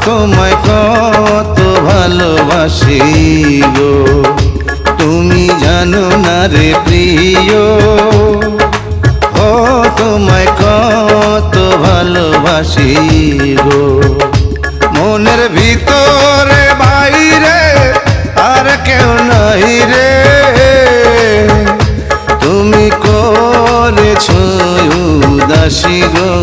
তোমায় কত ভালোবাসি গো, তুমি জানো না রে প্রিয়। ও তোমায় কত ভালোবাসি গো, মনের ভিতরে বাইরে আর কেউ নাই রে। তুমি করেছো উদাসী গো,